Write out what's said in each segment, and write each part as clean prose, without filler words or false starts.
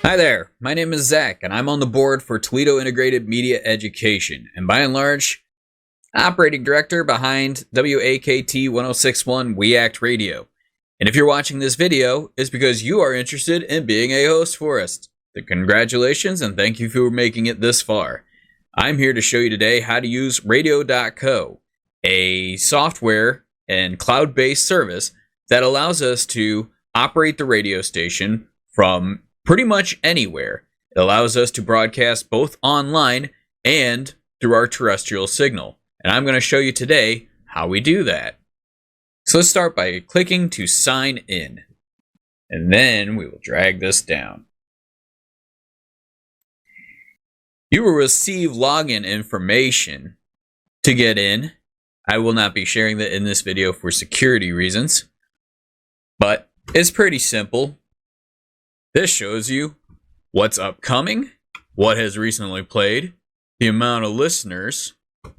Hi there, my name is Zach, and I'm on the board for Toledo Integrated Media Education, and by and large, operating director behind WAKT 1061 WAKT Radio. And if you're watching this video, it's because you are interested in being a host for us. So congratulations, and thank you for making it this far. I'm here to show you today how to use radio.co, a software and cloud-based service that allows us to operate the radio station from pretty much anywhere. It allows us to broadcast both online and through our terrestrial signal. And I'm going to show you today how we do that. So let's start by clicking to sign in. And then we will drag this down. You will receive login information to get in. I will not be sharing that in this video for security reasons, but it's pretty simple. This shows you what's upcoming, what has recently played, the amount of listeners,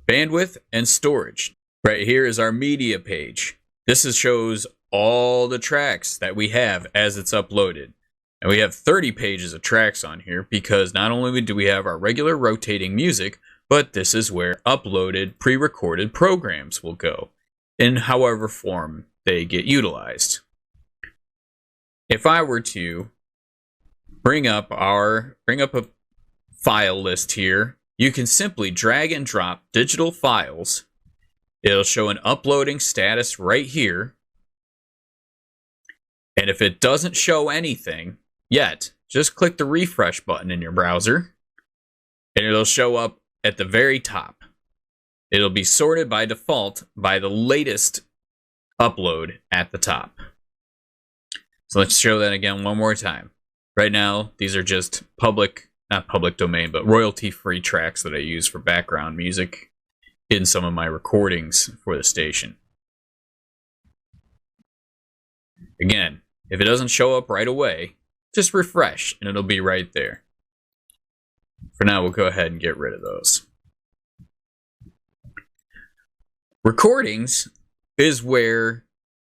bandwidth, and storage. Right here is our media page. This shows all the tracks that we have as it's uploaded. And we have 30 pages of tracks on here because not only do we have our regular rotating music, but this is where uploaded pre-recorded programs will go in however form they get utilized. If I were to bring up a file list here, you can simply drag and drop digital files. It'll show an uploading status right here. And if it doesn't show anything yet, just click the refresh button in your browser and it'll show up at the very top. It'll be sorted by default by the latest upload at the top. So let's show that again one more time. Right now, these are just not public domain, but royalty-free tracks that I use for background music in some of my recordings for the station. Again, if it doesn't show up right away, just refresh and it'll be right there. For now, we'll go ahead and get rid of those. Recordings is where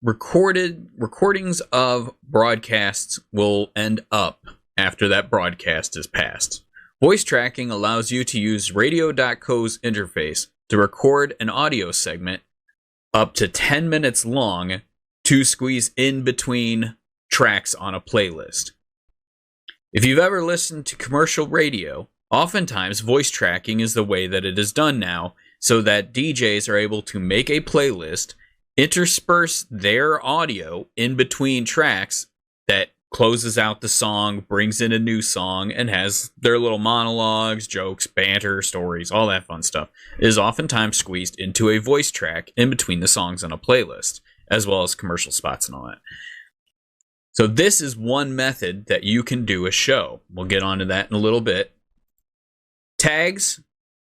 recordings of broadcasts will end up after that broadcast is passed. Voice tracking allows you to use radio.co's interface to record an audio segment up to 10 minutes long to squeeze in between tracks on a playlist. If you've ever listened to commercial radio, oftentimes voice tracking is the way that it is done now, so that DJs are able to make a playlist, intersperse their audio in between tracks that closes out the song, brings in a new song, and has their little monologues, jokes, banter, stories, all that fun stuff. It is oftentimes squeezed into a voice track in between the songs on a playlist, as well as commercial spots and all that. So this is one method that you can do a show. We'll get onto that in a little bit. Tags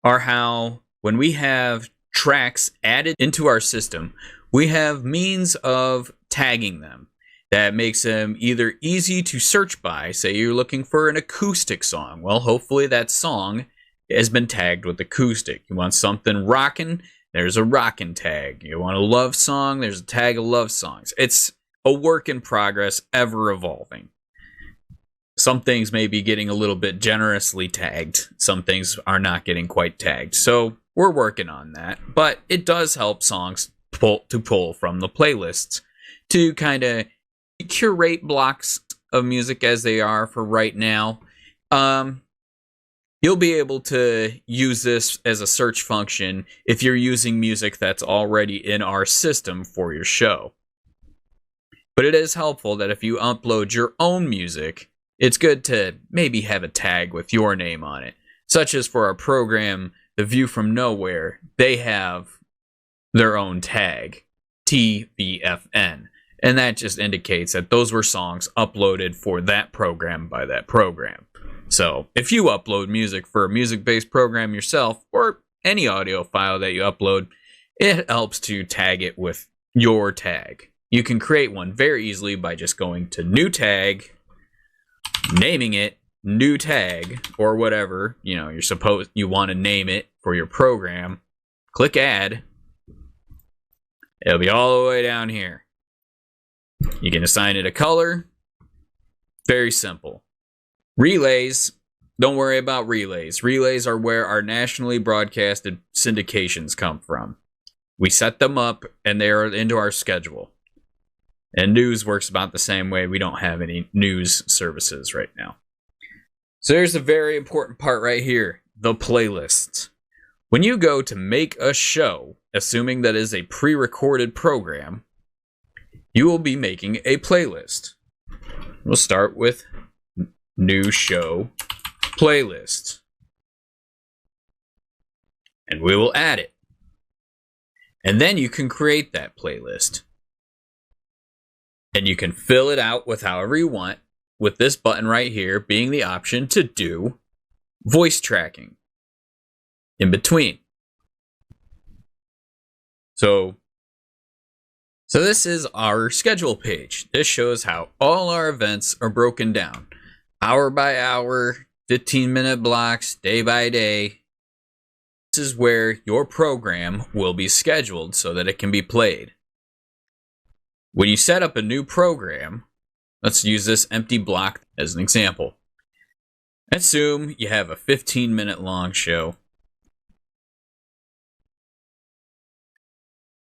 are how, when we have tracks added into our system, we have means of tagging them that makes them either easy to search by. Say you're looking for an acoustic song. Well, hopefully that song has been tagged with acoustic. You want something rockin', there's a rockin' tag. You want a love song, there's a tag of love songs. It's a work in progress, ever evolving. Some things may be getting a little bit generously tagged. Some things are not getting quite tagged. So we're working on that. But it does help songs pull from the playlists to kind of curate blocks of music as they are for right now. You'll be able to use this as a search function if you're using music that's already in our system for your show. But it is helpful that if you upload your own music, it's good to maybe have a tag with your name on it. Such as for our program, The View from Nowhere, they have their own tag, TVFN. And that just indicates that those were songs uploaded for that program by that program. So if you upload music for a music-based program yourself, or any audio file that you upload, it helps to tag it with your tag. You can create one very easily by just going to New Tag, naming it New Tag, or whatever you want to name it for your program. Click Add. It'll be all the way down here. You can assign it a color. Very simple. Relays, don't worry about relays. Relays are where our nationally broadcasted syndications come from. We set them up and they are into our schedule. And news works about the same way. We don't have any news services right now. So there's a very important part right here, the playlists. When you go to make a show, assuming that is a pre-recorded program, you will be making a playlist. We'll start with new show playlist. And we will add it. And then you can create that playlist. And you can fill it out with however you want, with this button right here being the option to do voice tracking in between. So this is our schedule page. This shows how all our events are broken down. Hour by hour, 15-minute blocks, day by day. This is where your program will be scheduled so that it can be played. When you set up a new program, let's use this empty block as an example. Assume you have a 15-minute long show.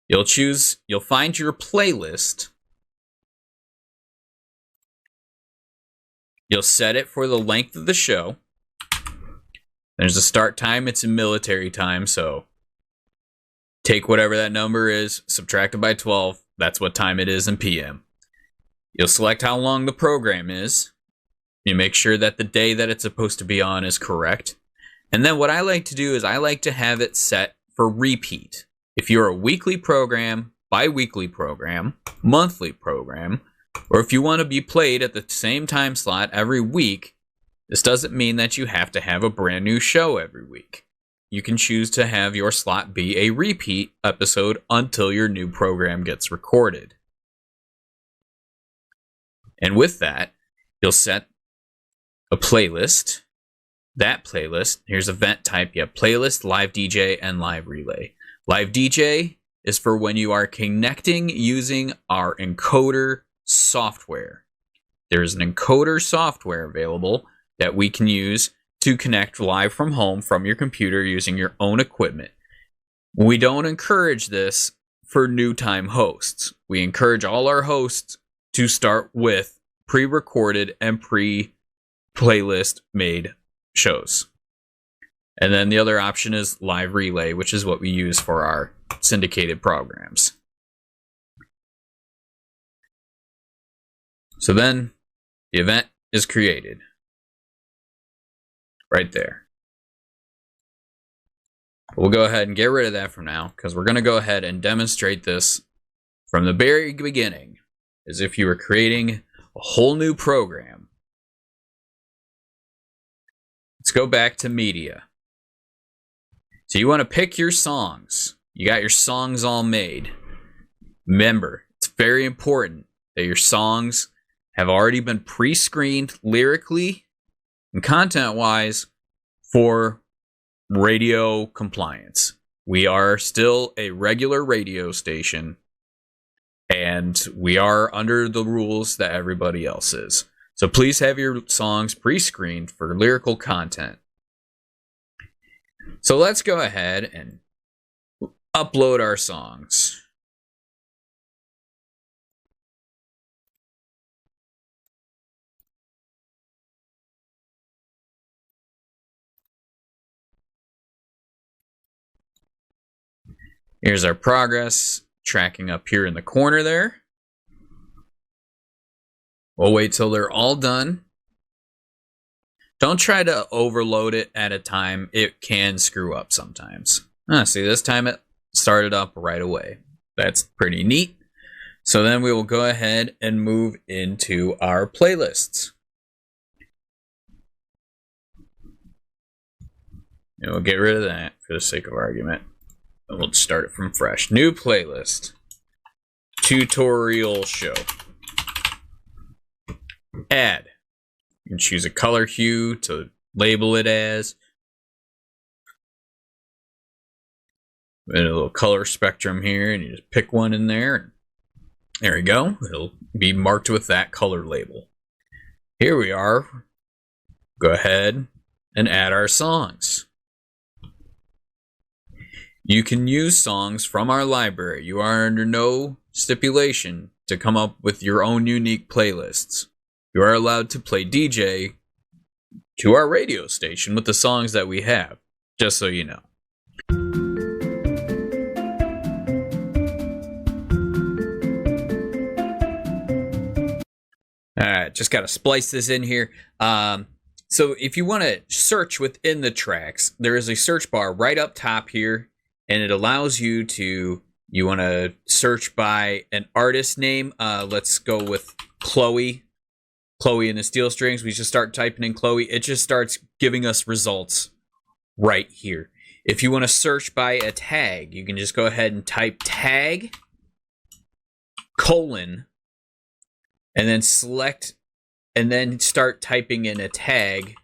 You'll find your playlist. You'll set it for the length of the show. There's a start time, it's in military time, so take whatever that number is, subtract it by 12, that's what time it is in PM. You'll select how long the program is. You make sure that the day that it's supposed to be on is correct. And then what I like to do is I like to have it set for repeat. If you're a weekly program, bi-weekly program, monthly program, or if you want to be played at the same time slot every week, this doesn't mean that you have to have a brand new show every week. You can choose to have your slot be a repeat episode until your new program gets recorded. And with that, you'll set a playlist. That playlist, here's event type. You have playlist, live DJ, and live relay. Live DJ is for when you are connecting using our encoder software. There's an encoder software available that we can use to connect live from home from your computer using your own equipment. We don't encourage this for new time hosts. We encourage all our hosts to start with pre-recorded and pre-playlist made shows. And then the other option is live relay, which is what we use for our syndicated programs. So then the event is created. Right there. We'll go ahead and get rid of that for now, because we're going to go ahead and demonstrate this from the very beginning, as if you were creating a whole new program. Let's go back to media. So you want to pick your songs. You got your songs all made. Remember, it's very important that your songs have already been pre-screened lyrically and content-wise for radio compliance. We are still a regular radio station, and we are under the rules that everybody else is. So please have your songs pre-screened for lyrical content. So let's go ahead and upload our songs. Here's our progress tracking up here in the corner there. We'll wait till they're all done. Don't try to overload it at a time. It can screw up sometimes. See, this time it started up right away. That's pretty neat. So then we will go ahead and move into our playlists. And we'll get rid of that for the sake of argument. And we'll start it from fresh. New playlist. Tutorial show. Add. You can choose a color hue to label it as. And a little color spectrum here, and you just pick one in there. There we go. It'll be marked with that color label. Here we are. go ahead and add our songs. You can use songs from our library. You are under no stipulation to come up with your own unique playlists. You are allowed to play DJ to our radio station with the songs that we have, just so you know. Alright, just gotta splice this in here. So if you want to search within the tracks, there is a search bar right up top here, and it allows you to, you want to search by an artist name. Let's go with Chloe. Chloe and the Steel Strings. We just start typing in Chloe. It just starts giving us results right here. If you want to search by a tag, you can just go ahead and type tag, colon, and then select, and then start typing in a tag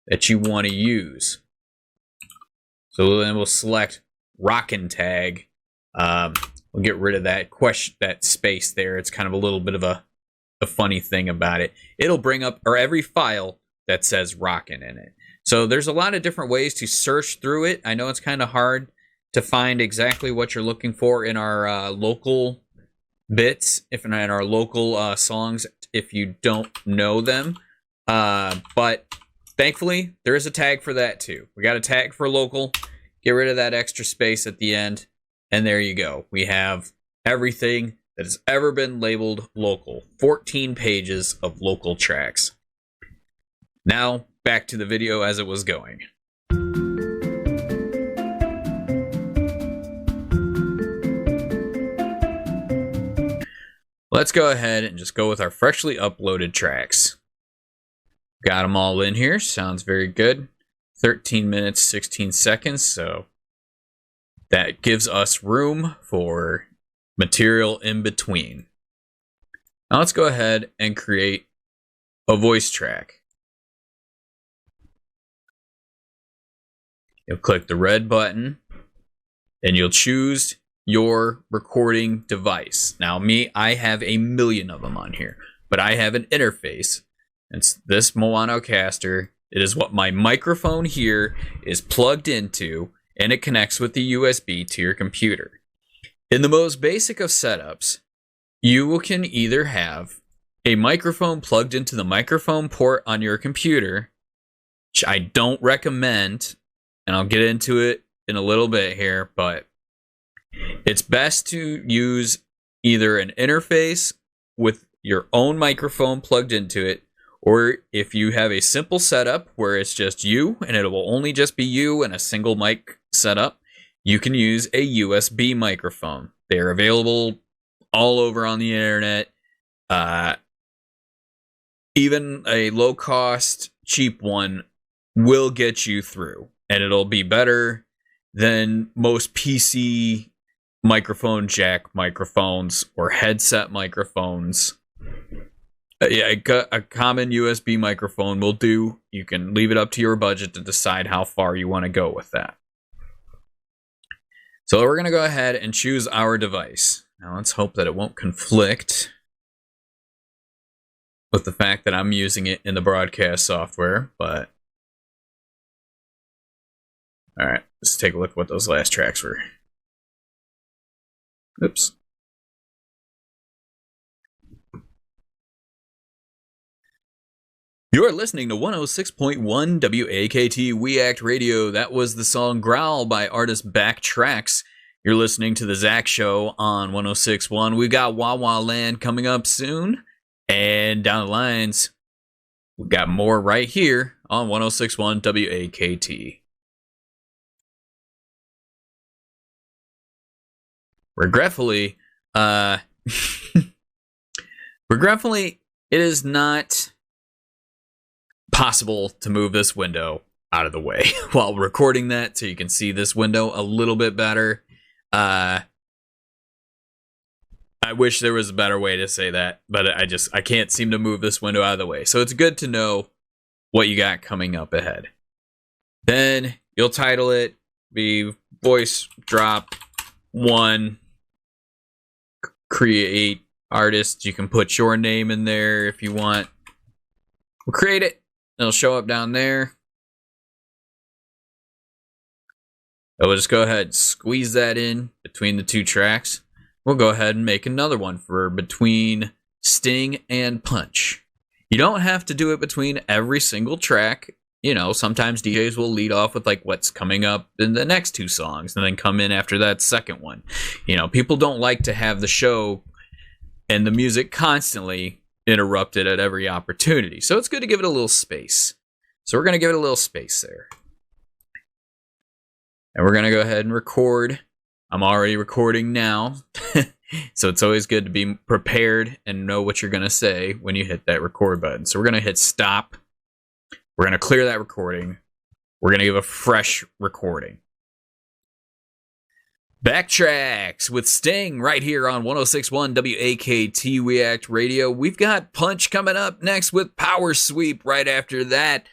that you want to use. So then we'll select rockin' tag. We'll get rid of that that space there. It's kind of a little bit of a funny thing about it. It'll bring up every file that says rockin' in it. So there's a lot of different ways to search through it. I know it's kind of hard to find exactly what you're looking for in our local bits, if not in our local songs, if you don't know them. But thankfully, there is a tag for that too. We got a tag for local. Get rid of that extra space at the end, and there you go. We have everything that has ever been labeled local. 14 pages of local tracks. Now, back to the video as it was going. Let's go ahead and just go with our freshly uploaded tracks. Got them all in here. Sounds very good. 13 minutes, 16 seconds. So that gives us room for material in between. Now let's go ahead and create a voice track. You'll click the red button and you'll choose your recording device. Now me, I have a million of them on here, but I have an interface. It's this Moanocaster. It is what my microphone here is plugged into, and it connects with the USB to your computer. In the most basic of setups, you can either have a microphone plugged into the microphone port on your computer, which I don't recommend, and I'll get into it in a little bit here, but it's best to use either an interface with your own microphone plugged into it, or if you have a simple setup where it's just you and it will only just be you and a single mic setup, you can use a USB microphone. They're available all over on the internet. Even a low-cost, cheap one will get you through, and it'll be better than most PC microphone jack microphones or headset microphones. Yeah, a common USB microphone will do. You can leave it up to your budget to decide how far you want to go with that. So we're going to go ahead and choose our device. Now let's hope that it won't conflict with the fact that I'm using it in the broadcast software, but all right, let's take a look at what those last tracks were. Oops. You're listening to 106.1 WAKT WAKT Radio. That was the song Growl by artist Backtracks. You're listening to The Zach Show on 106.1. We got Wawa Land coming up soon. And down the lines, we got more right here on 106.1 WAKT. Regretfully, it is not possible to move this window out of the way while recording that, so you can see this window a little bit better. I wish there was a better way to say that, but I can't seem to move this window out of the way. So it's good to know what you got coming up ahead. Then you'll title it the Voice Drop 1. Create artist. You can put your name in there if you want. We'll create it. It'll show up down there. We'll just go ahead and squeeze that in between the two tracks. We'll go ahead and make another one for between Sting and Punch. You don't have to do it between every single track. You know, sometimes DJs will lead off with like what's coming up in the next two songs and then come in after that second one. You know, people don't like to have the show and the music constantly interrupted at every opportunity. So it's good to give it a little space. So we're going to give it a little space there. And we're going to go ahead and record. I'm already recording now. So it's always good to be prepared and know what you're going to say when you hit that record button. So we're going to hit stop. We're going to clear that recording. We're going to give a fresh recording. Backtracks with Sting right here on 106.1 WAKT WAKT Radio. We've got Punch coming up next with Power Sweep right after that.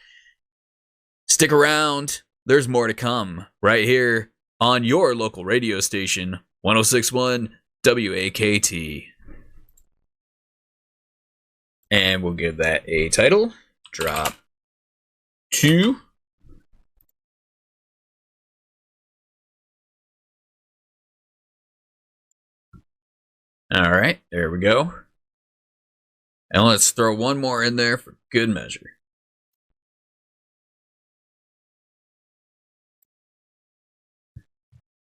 Stick around. There's more to come right here on your local radio station, 106.1 WAKT. And we'll give that a title. Drop 2. All right, there we go. And let's throw one more in there for good measure.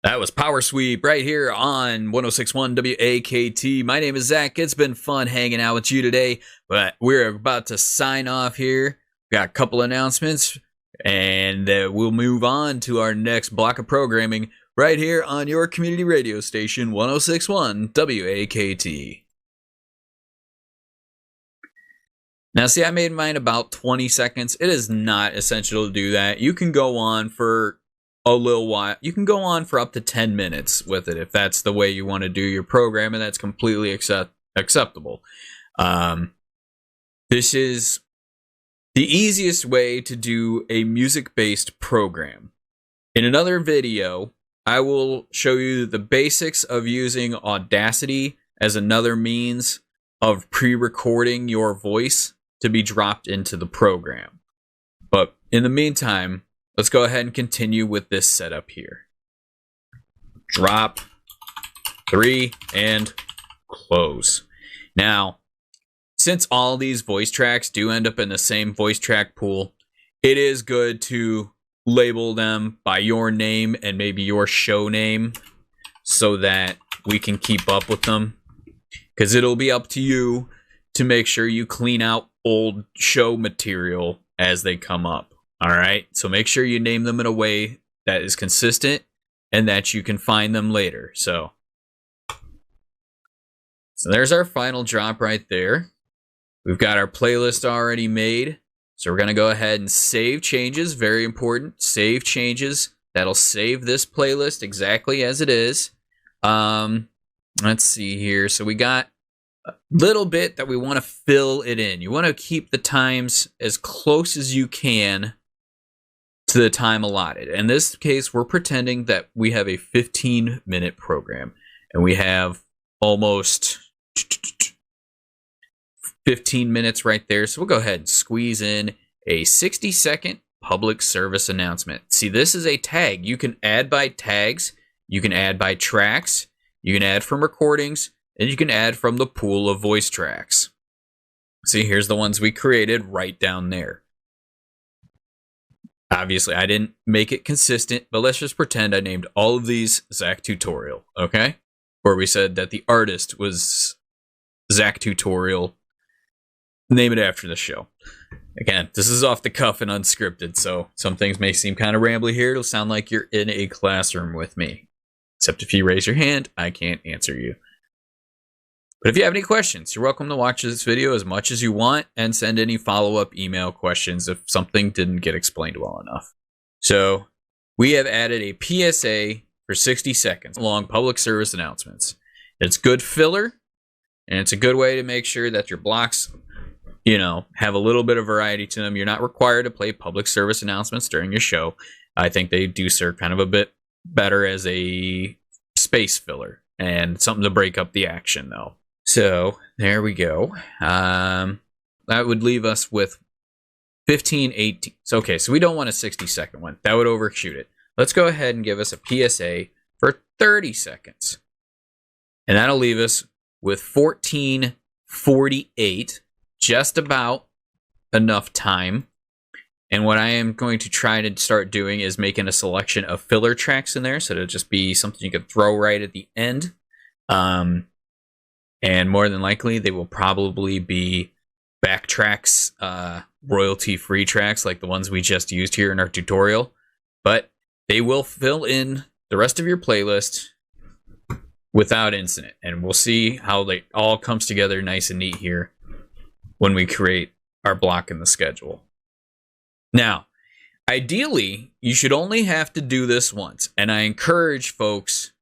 That was Power Sweep right here on 106.1 WAKT. My name is Zach. It's been fun hanging out with you today, but we're about to sign off here. Got a couple announcements, and we'll move on to our next block of programming right here on your community radio station, 106.1 WAKT. Now, see, I made mine about 20 seconds. It is not essential to do that. You can go on for a little while. You can go on for up to 10 minutes with it if that's the way you want to do your program, and that's completely acceptable. This is the easiest way to do a music-based program. In another video, I will show you the basics of using Audacity as another means of pre-recording your voice to be dropped into the program. But in the meantime, let's go ahead and continue with this setup here. Drop 3 and close. Now, since all these voice tracks do end up in the same voice track pool, it is good to label them by your name and maybe your show name so that we can keep up with them. Because it'll be up to you to make sure you clean out old show material as they come up. All right, so make sure you name them in a way that is consistent and that you can find them later. So there's our final drop right there. We've got our playlist already made. So we're going to go ahead and save changes. Very important. Save changes. That'll save this playlist exactly as it is. Let's see here. So we got a little bit that we want to fill it in. You want to keep the times as close as you can to the time allotted. In this case, we're pretending that we have a 15-minute program, and we have almost 15 minutes right there. So we'll go ahead and squeeze in a 60-second public service announcement. See, this is a tag. You can add by tags, you can add by tracks, you can add from recordings, and you can add from the pool of voice tracks. See, here's the ones we created right down there. Obviously, I didn't make it consistent, but let's just pretend I named all of these Zach Tutorial, okay? Where we said that the artist was Zach Tutorial. Name it after the show. Again, this is off the cuff and unscripted, so some things may seem kind of rambly here. It'll sound like you're in a classroom with me. Except if you raise your hand, I can't answer you. But if you have any questions, you're welcome to watch this video as much as you want and send any follow-up email questions if something didn't get explained well enough. So, we have added a PSA for 60 seconds long public service announcements. It's good filler, and it's a good way to make sure that your blocks, you know, have a little bit of variety to them. You're not required to play public service announcements during your show. I think they do serve kind of a bit better as a space filler and something to break up the action, though. So, there we go. That would leave us with 15, 18. Okay, so we don't want a 60-second one. That would overshoot it. Let's go ahead and give us a PSA for 30 seconds. And that'll leave us with 14:48, just about enough time. And what I am going to try to start doing is making a selection of filler tracks in there, so it'll just be something you can throw right at the end. And more than likely, they will probably be backtracks, royalty-free tracks like the ones we just used here in our tutorial. But they will fill in the rest of your playlist without incident. And we'll see how they all comes together nice and neat here when we create our block in the schedule. Now, ideally, you should only have to do this once. And I encourage folks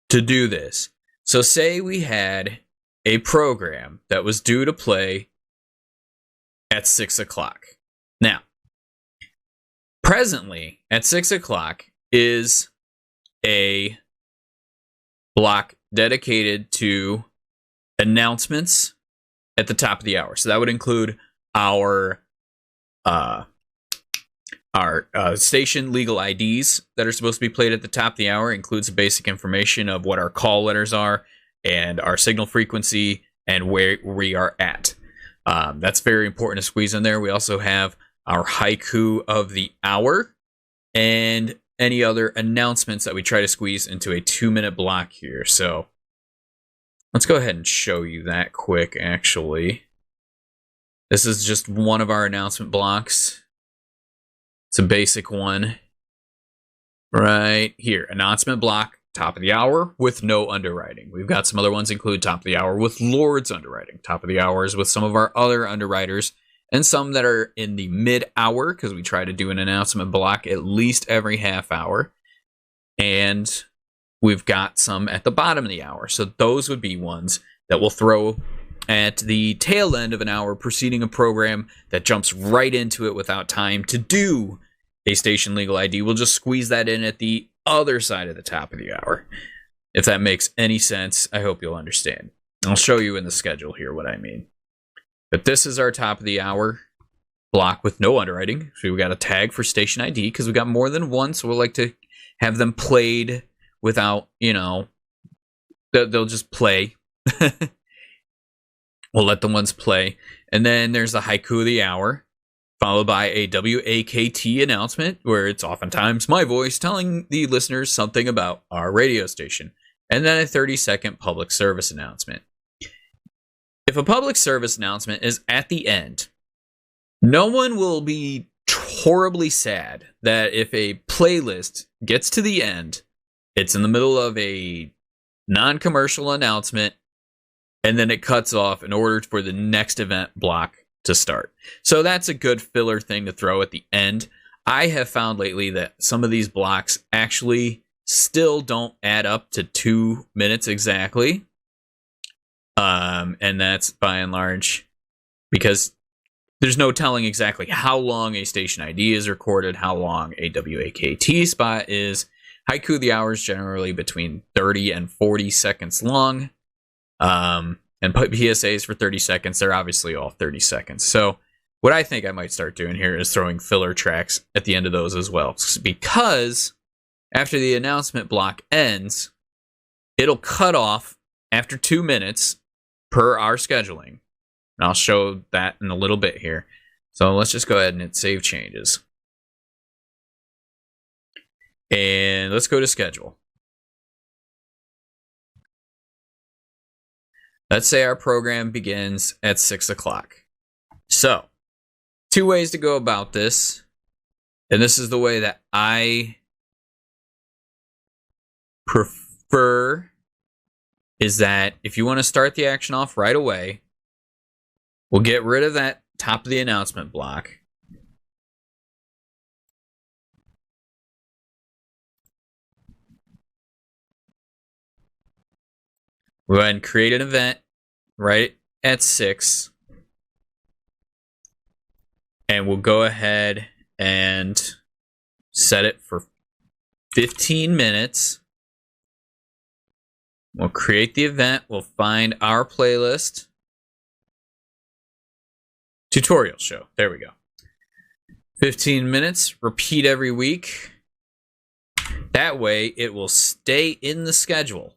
to do this. So say we had a program that was due to play at 6 o'clock. Now, presently at 6 o'clock is a block dedicated to announcements at the top of the hour. So that would include our station legal IDs that are supposed to be played at the top of the hour. It includes the basic information of what our call letters are and our signal frequency and where we are at. That's very important to squeeze in there. We also have our haiku of the hour and any other announcements that we try to squeeze into a 2-minute block here. So let's go ahead and show you that quick, actually. This is just one of our announcement blocks. It's a basic one. Right here. Announcement block, top of the hour with no underwriting. We've got some other ones include top of the hour with Lord's underwriting. Top of the hours with some of our other underwriters. And some that are in the mid-hour, because we try to do an announcement block at least every half hour. And we've got some at the bottom of the hour. So those would be ones that we'll throw at the tail end of an hour preceding a program that jumps right into it without time to do a station legal ID. We'll just squeeze that in at the other side of the top of the hour. If that makes any sense, I hope you'll understand. I'll show you in the schedule here what I mean. But this is our top of the hour block with no underwriting. So we got a tag for station ID because we got more than one. So we'll like to have them played without, they'll just play. We'll let the ones play. And then there's the haiku of the hour, followed by a WAKT announcement, where it's oftentimes my voice telling the listeners something about our radio station. And then a 30-second public service announcement. If a public service announcement is at the end, no one will be horribly sad that if a playlist gets to the end, it's in the middle of a non-commercial announcement, and then it cuts off in order for the next event block to start. So that's a good filler thing to throw at the end. I have found lately that some of these blocks actually still don't add up to 2 minutes exactly. And that's by and large because there's no telling exactly how long a station ID is recorded, how long a WAKT spot is. Haiku of the hour is generally between 30 and 40 seconds long. And PSAs for 30 seconds, they're obviously all 30 seconds. So what I think I might start doing here is throwing filler tracks at the end of those as well. Because after the announcement block ends, it'll cut off after 2 minutes per our scheduling. And I'll show that in a little bit here. So let's just go ahead and hit save changes. And let's go to schedule. Let's say our program begins at 6 o'clock. So, 2 ways to go about this. And this is the way that I prefer, is that if you want to start the action off right away, we'll get rid of that top of the announcement block. We'll go ahead and create an event right at 6. And we'll go ahead and set it for 15 minutes. We'll create the event. We'll find our playlist. Tutorial show. There we go. 15 minutes, repeat every week. That way, it will stay in the schedule.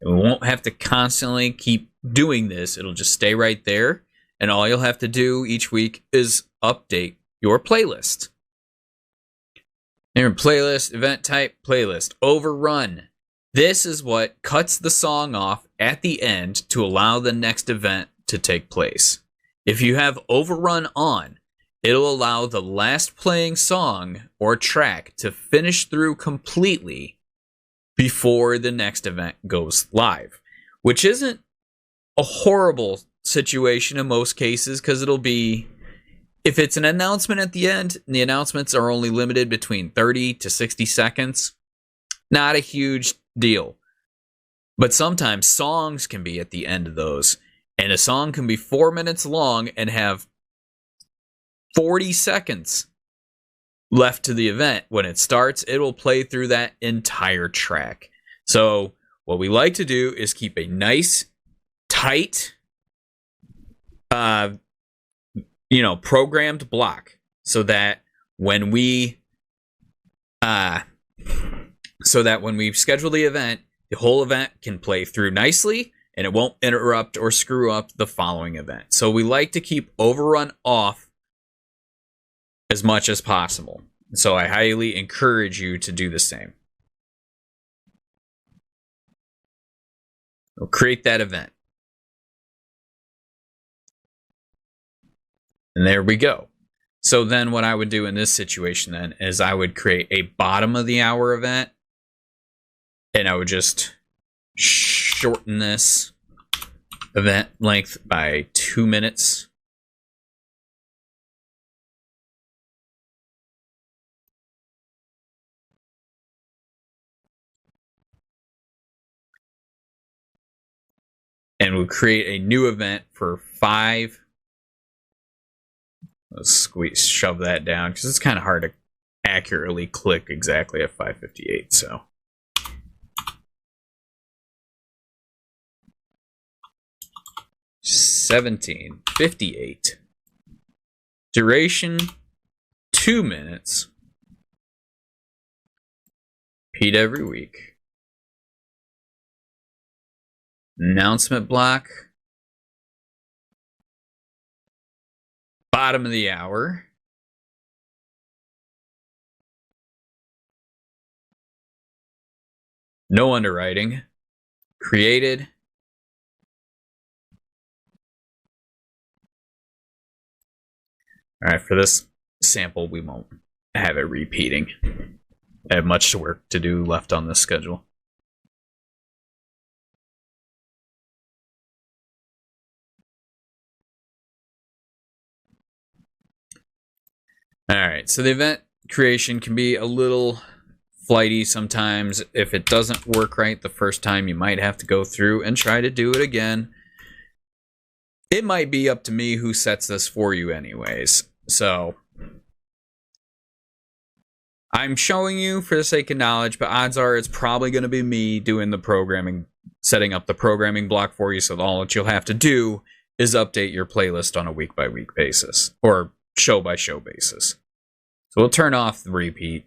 We won't have to constantly keep doing this. It'll just stay right there. And all you'll have to do each week is update your playlist. Your playlist, event type, playlist, overrun. This is what cuts the song off at the end to allow the next event to take place. If you have overrun on, it'll allow the last playing song or track to finish through completely before the next event goes live, which isn't a horrible situation in most cases, because it'll be, if it's an announcement at the end and the announcements are only limited between 30 to 60 seconds, not a huge deal. But sometimes songs can be at the end of those, and a song can be 4 minutes long and have 40 seconds left to the event. When it starts, it will play through that entire track. So what we like to do is keep a nice, tight, programmed block, so that when we schedule the event, the whole event can play through nicely, and it won't interrupt or screw up the following event. So we like to keep overrun off as much as possible. So I highly encourage you to do the same. We'll create that event. And there we go. So then what I would do in this situation then is I would create a bottom of the hour event, and I would just shorten this event length by 2 minutes. And we'll create a new event for 5. Let's shove that down, because it's kind of hard to accurately click exactly at 5:58. So 17:58. Duration 2 minutes. Repeat every week. Announcement block. Bottom of the hour. No underwriting. Created. All right, for this sample, we won't have it repeating. I have much work to do left on this schedule. All right, so the event creation can be a little flighty sometimes. If it doesn't work right the first time, you might have to go through and try to do it again. It might be up to me who sets this for you anyways. So I'm showing you for the sake of knowledge, but odds are it's probably going to be me doing the programming, setting up the programming block for you, so all that you'll have to do is update your playlist on a week-by-week basis, or show-by-show basis. So we'll turn off the repeat.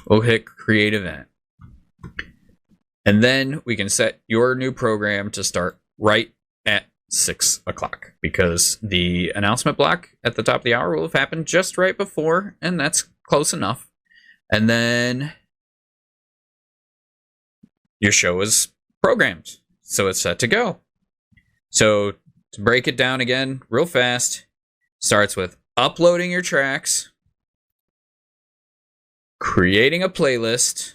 We'll hit create event. And then we can set your new program to start right at 6 o'clock, because the announcement block at the top of the hour will have happened just right before, and that's close enough. And then your show is programmed, so it's set to go. So to break it down again real fast, starts with uploading your tracks, creating a playlist,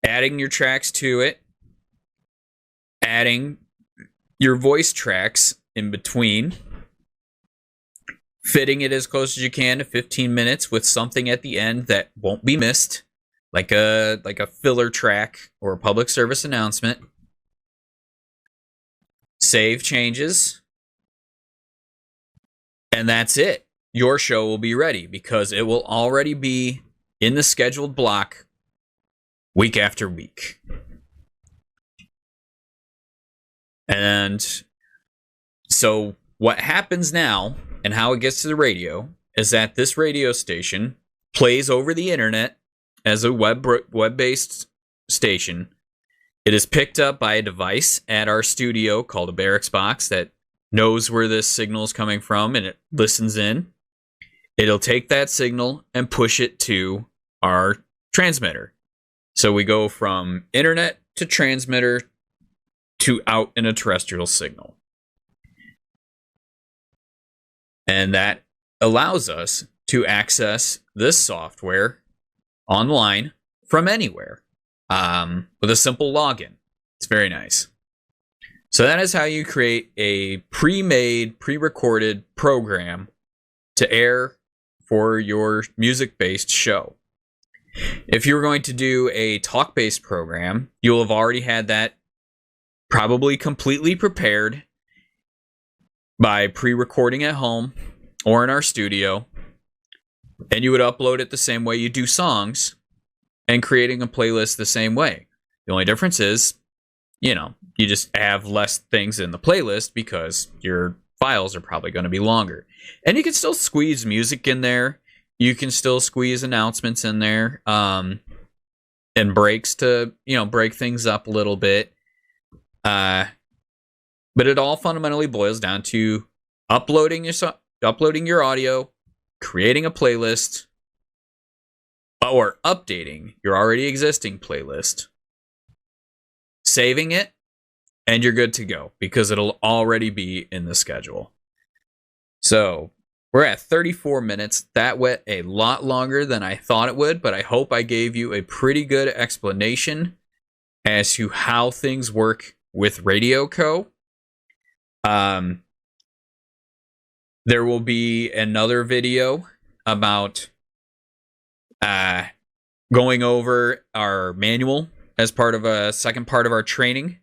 adding your tracks to it, adding your voice tracks in between, fitting it as close as you can to 15 minutes with something at the end that won't be missed, like a filler track or a public service announcement. Save changes, and that's it. Your show will be ready, because it will already be in the scheduled block week after week. And so what happens now and how it gets to the radio is that this radio station plays over the internet as a web-based station. It is picked up by a device at our studio called a barracks box that knows where this signal is coming from, and it listens in. It'll take that signal and push it to our transmitter. So we go from internet to transmitter to out in a terrestrial signal. And that allows us to access this software online from anywhere with a simple login. It's very nice. So that is how you create a pre-made, pre-recorded program to air for your music-based show. If you're going to do a talk-based program, you'll have already had that probably completely prepared by pre-recording at home or in our studio, and you would upload it the same way you do songs and creating a playlist the same way. The only difference is, you just have less things in the playlist because your files are probably going to be longer. And you can still squeeze music in there. You can still squeeze announcements in there, and breaks to, break things up a little bit. But it all fundamentally boils down to uploading your audio, creating a playlist, or updating your already existing playlist, saving it, and you're good to go because it'll already be in the schedule. So we're at 34 minutes. That went a lot longer than I thought it would, but I hope I gave you a pretty good explanation as to how things work with Radio Co. There will be another video about going over our manual as part of a second part of our training.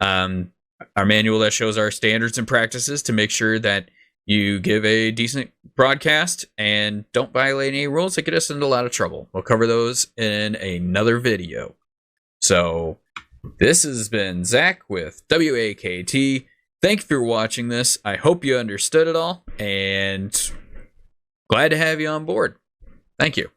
Our manual that shows our standards and practices to make sure that you give a decent broadcast and don't violate any rules that get us into a lot of trouble. We'll cover those in another video. So this has been Zach with WAKT. Thank you for watching this. I hope you understood it all, and glad to have you on board. Thank you.